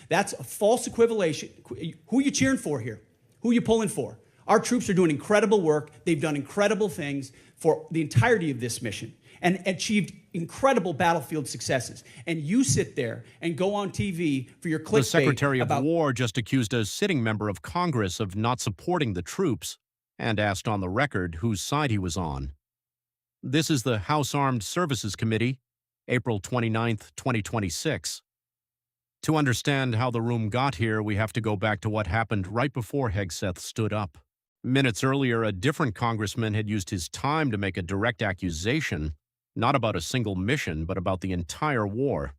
That's a false equivalation. Who are you cheering for here? Who are you pulling for? Our troops are doing incredible work. They've done incredible things for the entirety of this mission and achieved incredible battlefield successes. And you sit there and go on TV for your clickbait. The Secretary of War just accused a sitting member of Congress of not supporting the troops and asked on the record whose side he was on. This is the House Armed Services Committee, April 29, 2026. To understand how the room got here, we have to go back to what happened right before Hegseth stood up. Minutes earlier, a different congressman had used his time to make a direct accusation, not about a single mission, but about the entire war.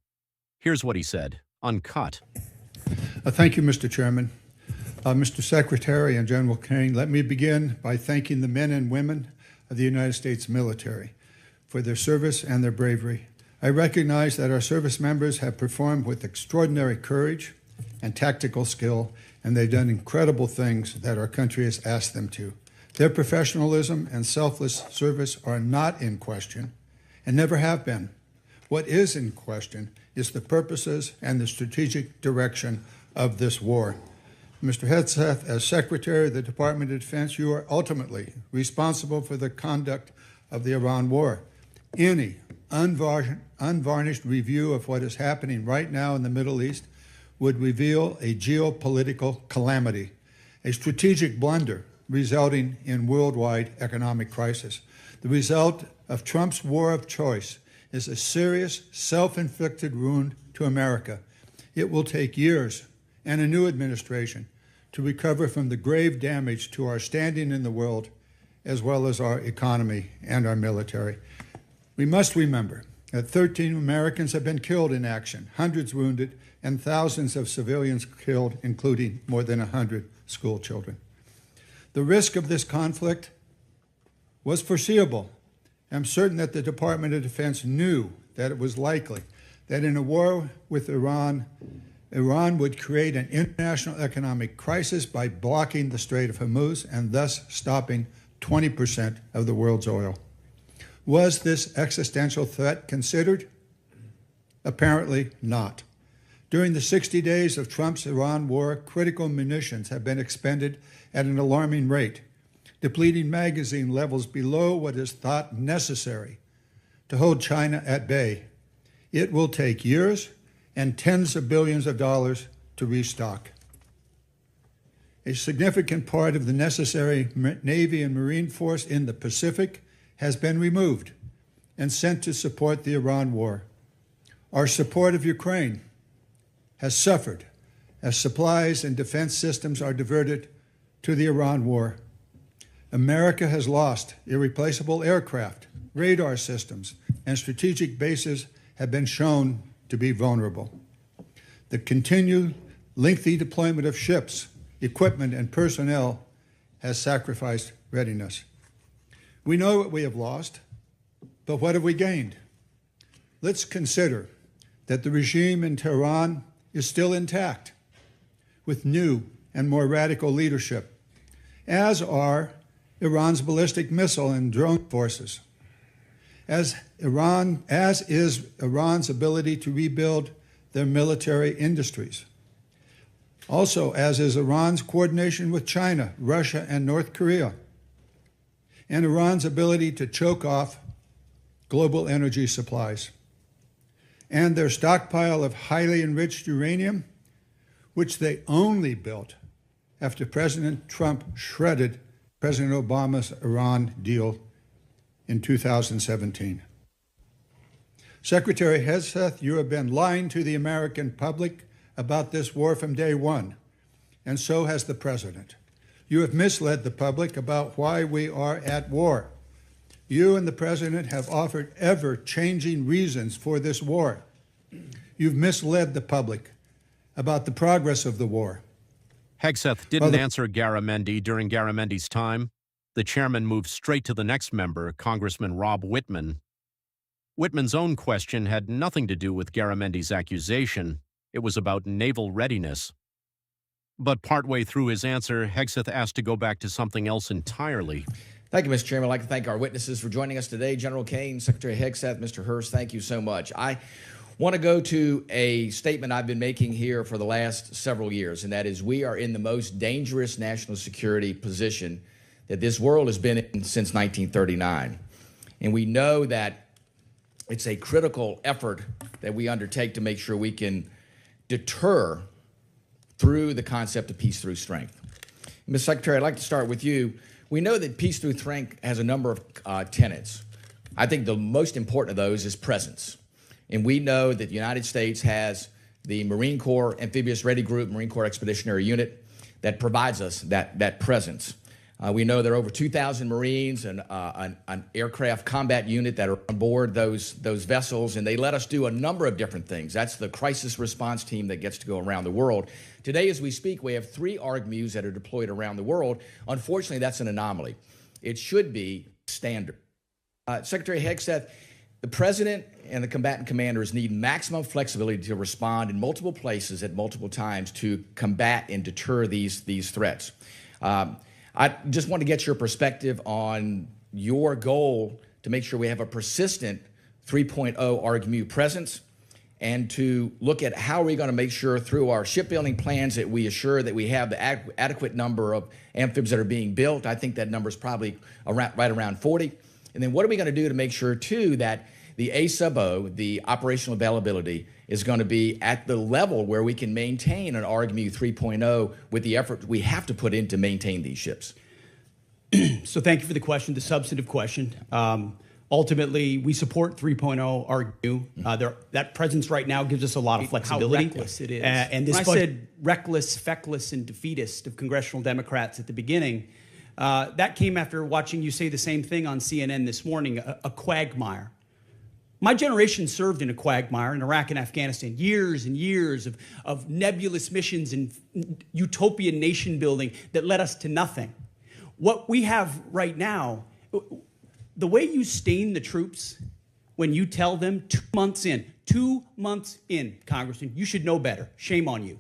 Here's what he said, uncut. Thank you, Mr. Chairman. Mr. Secretary and General Kane, let me begin by thanking the men and women of the United States military for their service and their bravery. I recognize that our service members have performed with extraordinary courage and tactical skill, and they've done incredible things that our country has asked them to. Their professionalism and selfless service are not in question and never have been. What is in question is the purposes and the strategic direction of this war. Mr. Hegseth, as Secretary of the Department of Defense, you are ultimately responsible for the conduct of the Iran war. Any unvarnished review of what is happening right now in the Middle East would reveal a geopolitical calamity, a strategic blunder resulting in worldwide economic crisis. The result of Trump's war of choice is a serious, self-inflicted wound to America. It will take years and a new administration to recover from the grave damage to our standing in the world, as well as our economy and our military. We must remember that 13 Americans have been killed in action, hundreds wounded, and thousands of civilians killed, including more than 100 school children. The risk of this conflict was foreseeable. I'm certain that the Department of Defense knew that it was likely that in a war with Iran would create an international economic crisis by blocking the Strait of Hormuz and thus stopping 20% of the world's oil. Was this existential threat considered? Apparently not. During the 60 days of Trump's Iran war, critical munitions have been expended at an alarming rate, depleting magazine levels below what is thought necessary to hold China at bay. It will take years and tens of billions of dollars to restock. A significant part of the necessary Navy and Marine force in the Pacific has been removed and sent to support the Iran war. Our support of Ukraine has suffered as supplies and defense systems are diverted to the Iran war. America has lost irreplaceable aircraft, radar systems, and strategic bases have been shown to be vulnerable. The continued lengthy deployment of ships, equipment, and personnel has sacrificed readiness. We know what we have lost, but what have we gained? Let's consider that the regime in Tehran is still intact, with new and more radical leadership, as are Iran's ballistic missile and drone forces, as is Iran's ability to rebuild their military industries. Also, as is Iran's coordination with China, Russia, and North Korea, and Iran's ability to choke off global energy supplies, and their stockpile of highly enriched uranium, which they only built after President Trump shredded President Obama's Iran deal in 2017. Secretary Hegseth, you have been lying to the American public about this war from day one, and so has the President. You have misled the public about why we are at war. You and the President have offered ever-changing reasons for this war. You've misled the public about the progress of the war. Hegseth didn't answer Garamendi during Garamendi's time. The chairman moved straight to the next member, Congressman Rob Whitman. Whitman's own question had nothing to do with Garamendi's accusation. It was about naval readiness. But partway through his answer, Hegseth asked to go back to something else entirely. Thank you, Mr. Chairman. I'd like to thank our witnesses for joining us today. General Kane, Secretary Hegseth, Mr. Hurst, thank you so much. I want to go to a statement I've been making here for the last several years, and that is we are in the most dangerous national security position that this world has been in since 1939. And we know that it's a critical effort that we undertake to make sure we can deter through the concept of peace through strength. Ms. Secretary, I'd like to start with you. We know that peace through strength has a number of tenets. I think the most important of those is presence. And we know that the United States has the Marine Corps Amphibious Ready Group, Marine Corps Expeditionary Unit, that provides us that presence. We know there are over 2,000 Marines and an aircraft combat unit that are on board those vessels, and they let us do a number of different things. That's the crisis response team that gets to go around the world. Today, as we speak, we have 3 ARGMUs that are deployed around the world. Unfortunately, that's an anomaly. It should be standard. Secretary Hegseth, the President and the combatant commanders need maximum flexibility to respond in multiple places at multiple times to combat and deter these threats. I just want to get your perspective on your goal to make sure we have a persistent 3.0 ARGMU presence, and to look at how we're going to make sure through our shipbuilding plans that we assure that we have the adequate number of amphibs that are being built. I think that number is probably right around 40. And then what are we going to do to make sure, too, that the A-sub-O, the operational availability, is going to be at the level where we can maintain an ARGMU 3.0 with the effort we have to put in to maintain these ships? So thank you for the question, the substantive question. Ultimately, we support 3.0 ARGMU. That presence right now gives us a lot of flexibility. How reckless it is. And this When I said reckless, feckless, and defeatist of congressional Democrats at the beginning, that came after watching you say the same thing on CNN this morning, a quagmire. My generation served in a quagmire in Iraq and Afghanistan, years and years of nebulous missions and utopian nation building that led us to nothing. What we have right now, the way you stain the troops when you tell them 2 months in, Congressman, you should know better. Shame on you.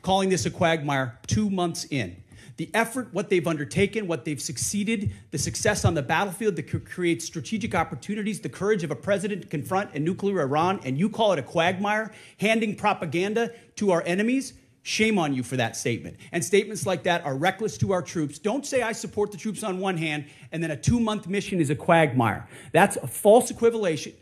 Calling this a quagmire 2 months in. The effort, what they've undertaken, what they've succeeded, the success on the battlefield that creates strategic opportunities, the courage of a president to confront a nuclear Iran, and you call it a quagmire, handing propaganda to our enemies. Shame on you for that statement. And statements like that are reckless to our troops. Don't say I support the troops on one hand, and then a 2-month mission is a quagmire. That's a false equivalation.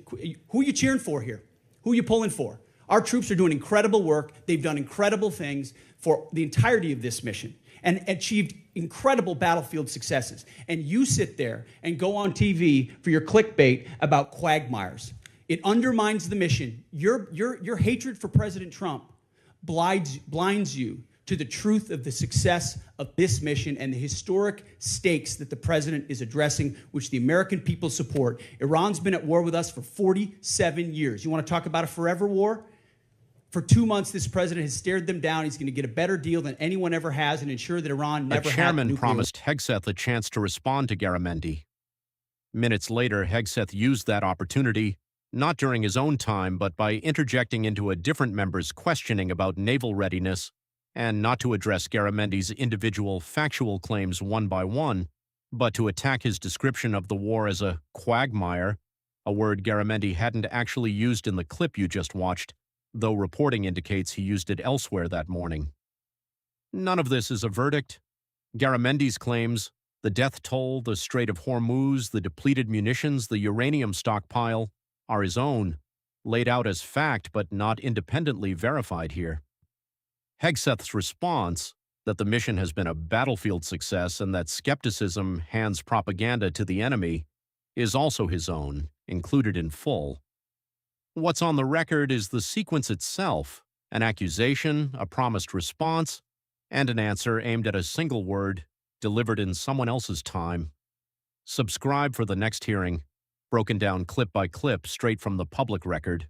Who are you cheering for here? Who are you pulling for? Our troops are doing incredible work. They've done incredible things for the entirety of this mission and achieved incredible battlefield successes. And you sit there and go on TV for your clickbait about quagmires. It undermines the mission. Your hatred for President Trump blinds you to the truth of the success of this mission and the historic stakes that the president is addressing, which the American people support. Iran's been at war with us for 47 years. You want to talk about a forever war? For 2 months, this president has stared them down. He's going to get a better deal than anyone ever has and ensure that Iran never has. A chairman promised Hegseth a chance to respond to Garamendi. Minutes later, Hegseth used that opportunity, not during his own time, but by interjecting into a different member's questioning about naval readiness, and not to address Garamendi's individual factual claims one by one, but to attack his description of the war as a quagmire, a word Garamendi hadn't actually used in the clip you just watched, though reporting indicates he used it elsewhere that morning. None of this is a verdict. Garamendi's claims, the death toll, the Strait of Hormuz, the depleted munitions, the uranium stockpile, are his own, laid out as fact but not independently verified here. Hegseth's response, that the mission has been a battlefield success and that skepticism hands propaganda to the enemy, is also his own, included in full. What's on the record is the sequence itself, an accusation, a promised response, and an answer aimed at a single word, delivered in someone else's time. Subscribe for the next hearing, broken down clip by clip straight from the public record.